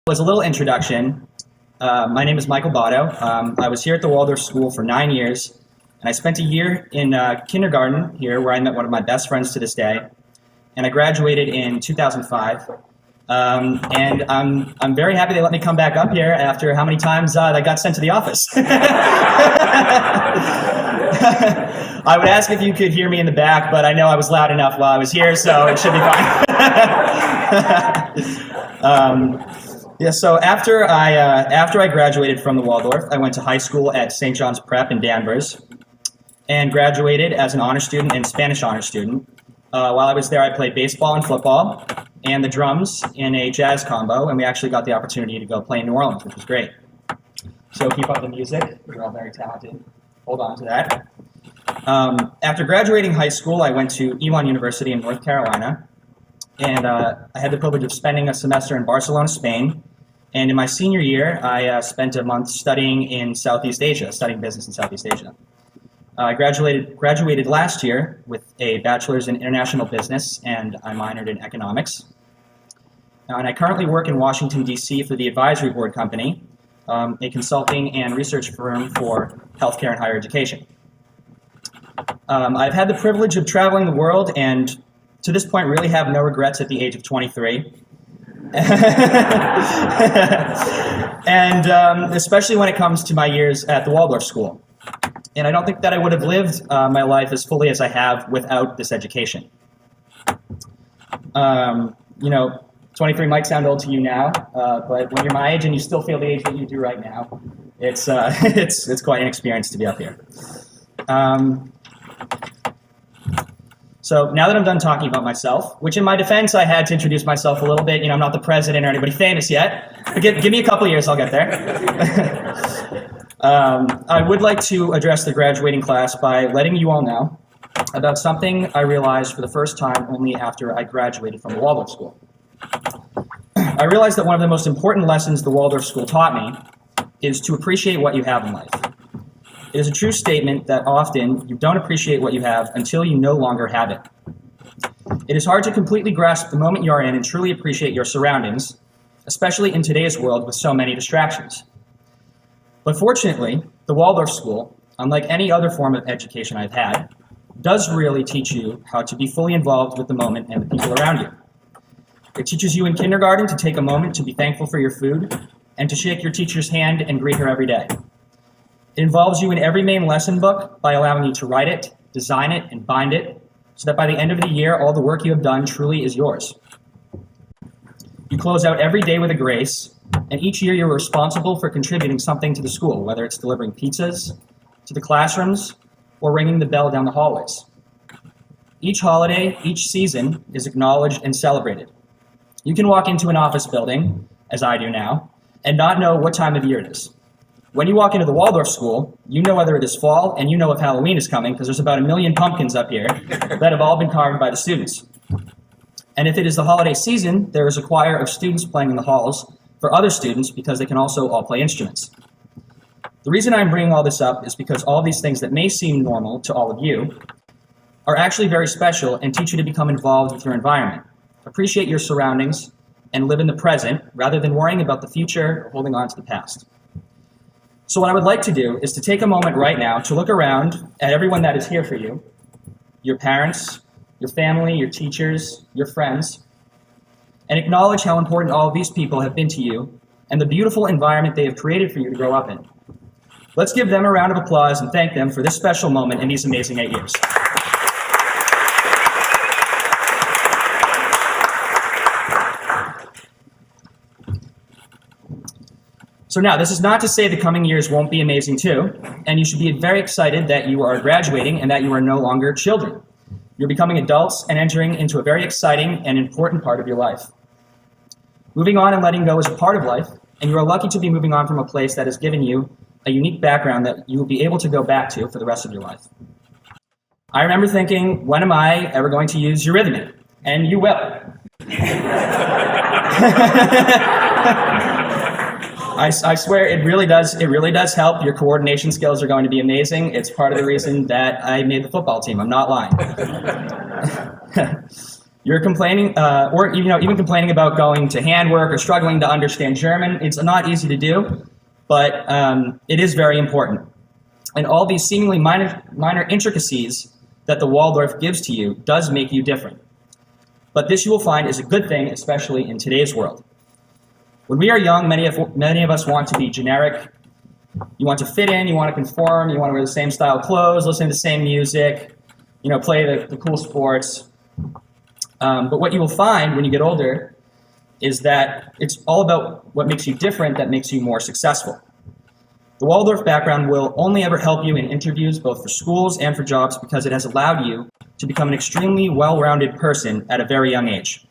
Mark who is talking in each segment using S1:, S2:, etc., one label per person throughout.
S1: As a little introduction, my name is Michael Botto. I was here at the Waldorf School for 9 years, and I spent a year in kindergarten here where I met one of my best friends to this day, and I graduated in 2005. And I'm very happy they let me come back up here after how many times I got sent to the office. I would ask if you could hear me in the back, but I know I was loud enough while I was here, so it should be fine. So after I graduated from the Waldorf, I went to high school at St. John's Prep in Danvers and graduated as an honor student and Spanish honor student. While I was there, I played baseball and football and the drums in a jazz combo, and we actually got the opportunity to go play in New Orleans, which was great. So keep up the music. You're all very talented. Hold on to that. After graduating high school, I went to Elon University in North Carolina, and I had the privilege of spending a semester in Barcelona, Spain. And in my senior year, I spent a month studying in Southeast Asia, studying business in Southeast Asia. I graduated last year with a bachelor's in international business, and I minored in economics. And I currently work in Washington, D.C. for the Advisory Board Company, a consulting and research firm for healthcare and higher education. I've had the privilege of traveling the world, and to this point really have no regrets at the age of 23. And especially when it comes to my years at the Waldorf School. And I don't think that I would have lived my life as fully as I have without this education. 23 might sound old to you now, but when you're my age and you still feel the age that you do right now, it's quite an experience to be up here. So now that I'm done talking about myself, which in my defense I had to introduce myself a little bit. I'm not the president or anybody famous yet, but give me a couple years, I'll get there. I would like to address the graduating class by letting you all know about something I realized for the first time only after I graduated from the Waldorf School. I realized that one of the most important lessons the Waldorf School taught me is to appreciate what you have in life. It is a true statement that often you don't appreciate what you have until you no longer have it. It is hard to completely grasp the moment you are in and truly appreciate your surroundings, especially in today's world with so many distractions. But fortunately, the Waldorf School, unlike any other form of education I've had, does really teach you how to be fully involved with the moment and the people around you. It teaches you in kindergarten to take a moment to be thankful for your food and to shake your teacher's hand and greet her every day. It involves you in every main lesson book by allowing you to write it, design it, and bind it, so that by the end of the year, all the work you have done truly is yours. You close out every day with a grace, and each year you're responsible for contributing something to the school, whether it's delivering pizzas to the classrooms or ringing the bell down the hallways. Each holiday, each season is acknowledged and celebrated. You can walk into an office building, as I do now, and not know what time of year it is. When you walk into the Waldorf School, you know whether it is fall and you know if Halloween is coming because there's about 1 million pumpkins up here that have all been carved by the students. And if it is the holiday season, there is a choir of students playing in the halls for other students because they can also all play instruments. The reason I'm bringing all this up is because all these things that may seem normal to all of you are actually very special and teach you to become involved with your environment, appreciate your surroundings, and live in the present rather than worrying about the future or holding on to the past. So what I would like to do is to take a moment right now to look around at everyone that is here for you, your parents, your family, your teachers, your friends, and acknowledge how important all of these people have been to you and the beautiful environment they have created for you to grow up in. Let's give them a round of applause and thank them for this special moment in these amazing 8 years. So now, this is not to say the coming years won't be amazing too, and you should be very excited that you are graduating and that you are no longer children. You're becoming adults and entering into a very exciting and important part of your life. Moving on and letting go is a part of life, and you are lucky to be moving on from a place that has given you a unique background that you will be able to go back to for the rest of your life. I remember thinking, when am I ever going to use eurythmy? And you will. I swear it really does help. Your coordination skills are going to be amazing. It's part of the reason that I made the football team. I'm not lying. You're complaining, or even complaining about going to handwork or struggling to understand German. It's not easy to do, but it is very important. And all these seemingly minor intricacies that the Waldorf gives to you does make you different. But this you will find is a good thing, especially in today's world. When we are young, many of us want to be generic. You want to fit in, you want to conform, you want to wear the same style clothes, listen to the same music, play the cool sports. But what you will find when you get older is that it's all about what makes you different that makes you more successful. The Waldorf background will only ever help you in interviews, both for schools and for jobs, because it has allowed you to become an extremely well-rounded person at a very young age.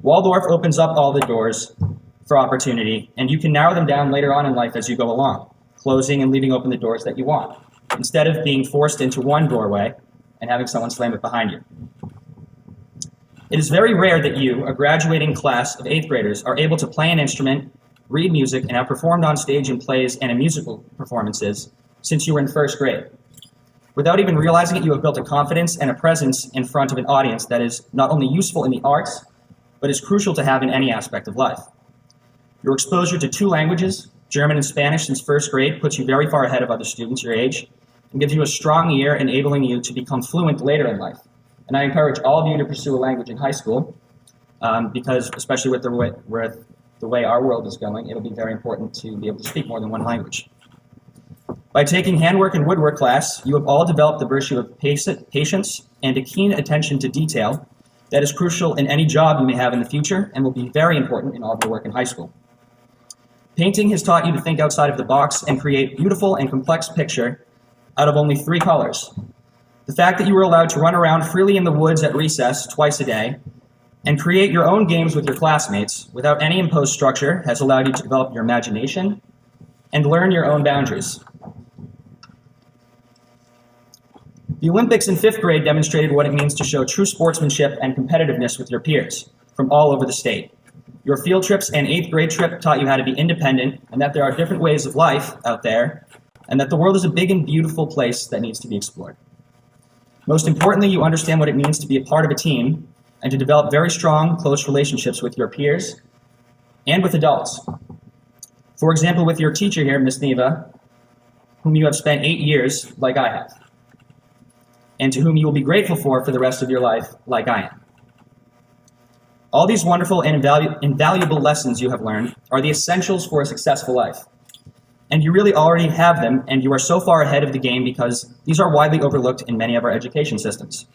S1: Waldorf opens up all the doors for opportunity, and you can narrow them down later on in life as you go along, closing and leaving open the doors that you want, instead of being forced into one doorway and having someone slam it behind you. It is very rare that you, a graduating class of 8th graders, are able to play an instrument, read music, and have performed on stage in plays and in musical performances since you were in 1st grade. Without even realizing it, you have built a confidence and a presence in front of an audience that is not only useful in the arts, but is crucial to have in any aspect of life. Your exposure to 2 languages, German and Spanish, since 1st grade puts you very far ahead of other students your age and gives you a strong ear, enabling you to become fluent later in life. And I encourage all of you to pursue a language in high school because, especially with the way our world is going, it'll be very important to be able to speak more than one language. By taking handwork and woodwork class, you have all developed the virtue of patience and a keen attention to detail that is crucial in any job you may have in the future and will be very important in all of your work in high school. Painting has taught you to think outside of the box and create beautiful and complex picture out of only 3 colors. The fact that you were allowed to run around freely in the woods at recess twice a day and create your own games with your classmates without any imposed structure has allowed you to develop your imagination and learn your own boundaries. The Olympics in 5th grade demonstrated what it means to show true sportsmanship and competitiveness with your peers from all over the state. Your field trips and 8th grade trip taught you how to be independent and that there are different ways of life out there and that the world is a big and beautiful place that needs to be explored. Most importantly, you understand what it means to be a part of a team and to develop very strong, close relationships with your peers and with adults. For example, with your teacher here, Miss Neva, whom you have spent 8 years like I have, and to whom you will be grateful for the rest of your life like I am. All these wonderful and invaluable lessons you have learned are the essentials for a successful life. And you really already have them, and you are so far ahead of the game because these are widely overlooked in many of our education systems.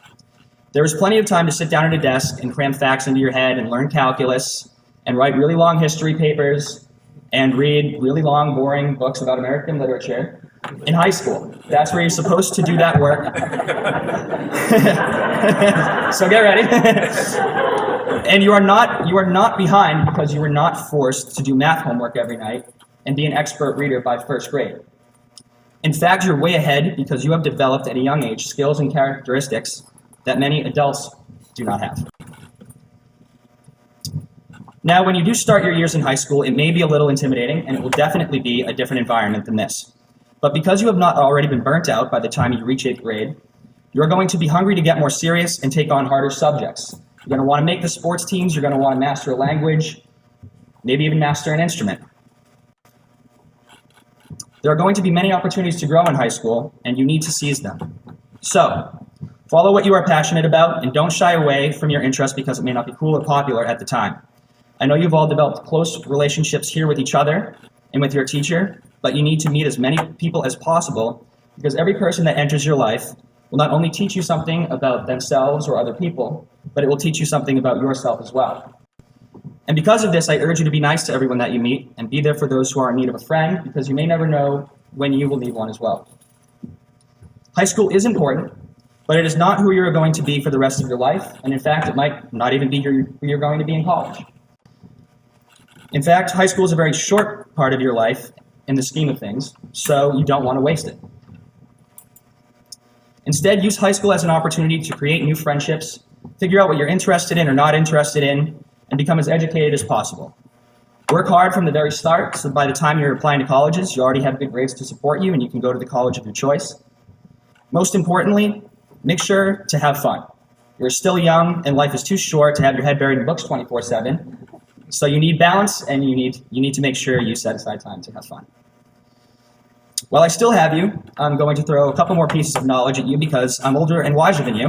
S1: There is plenty of time to sit down at a desk and cram facts into your head and learn calculus and write really long history papers and read really long, boring books about American literature in high school. That's where you're supposed to do that work. So get ready. And you are not behind because you were not forced to do math homework every night and be an expert reader by 1st grade. In fact, you're way ahead because you have developed at a young age skills and characteristics that many adults do not have. Now, when you do start your years in high school, it may be a little intimidating, and it will definitely be a different environment than this. But because you have not already been burnt out by the time you reach 8th grade, you're going to be hungry to get more serious and take on harder subjects. You're going to want to make the sports teams, you're going to want to master a language, maybe even master an instrument. There are going to be many opportunities to grow in high school, and you need to seize them. So, follow what you are passionate about, and don't shy away from your interest because it may not be cool or popular at the time. I know you've all developed close relationships here with each other and with your teacher, but you need to meet as many people as possible because every person that enters your life will not only teach you something about themselves or other people, but it will teach you something about yourself as well. And because of this, I urge you to be nice to everyone that you meet and be there for those who are in need of a friend because you may never know when you will need one as well. High school is important, but it is not who you're going to be for the rest of your life, and in fact, it might not even be who you're going to be in college. In fact, high school is a very short part of your life in the scheme of things, so you don't want to waste it. Instead, use high school as an opportunity to create new friendships, figure out what you're interested in or not interested in, and become as educated as possible. Work hard from the very start, so by the time you're applying to colleges, you already have good grades to support you and you can go to the college of your choice. Most importantly, make sure to have fun. You're still young, and life is too short to have your head buried in books 24/7. So you need balance, and you need to make sure you set aside time to have fun. While I still have you, I'm going to throw a couple more pieces of knowledge at you because I'm older and wiser than you.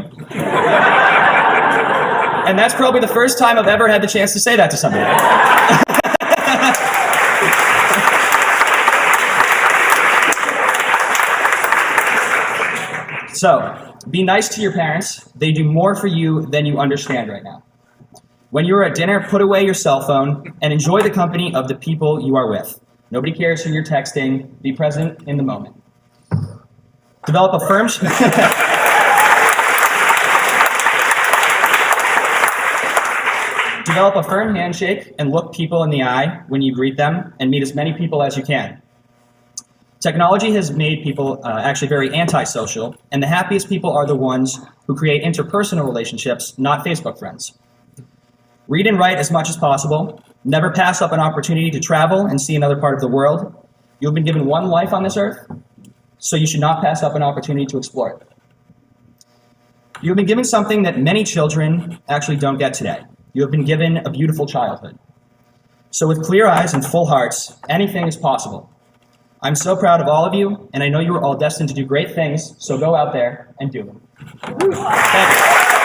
S1: And that's probably the first time I've ever had the chance to say that to somebody. So, be nice to your parents. They do more for you than you understand right now. When you're at dinner, put away your cell phone and enjoy the company of the people you are with. Nobody cares who you're texting. Be present in the moment. Develop a firm... Develop a firm handshake and look people in the eye when you greet them, and meet as many people as you can. Technology has made people actually very antisocial, and the happiest people are the ones who create interpersonal relationships, not Facebook friends. Read and write as much as possible. Never pass up an opportunity to travel and see another part of the world. You've been given one life on this earth, so you should not pass up an opportunity to explore it. You've been given something that many children actually don't get today. You have been given a beautiful childhood. So with clear eyes and full hearts, anything is possible. I'm so proud of all of you, and I know you are all destined to do great things, so go out there and do them. Thank you.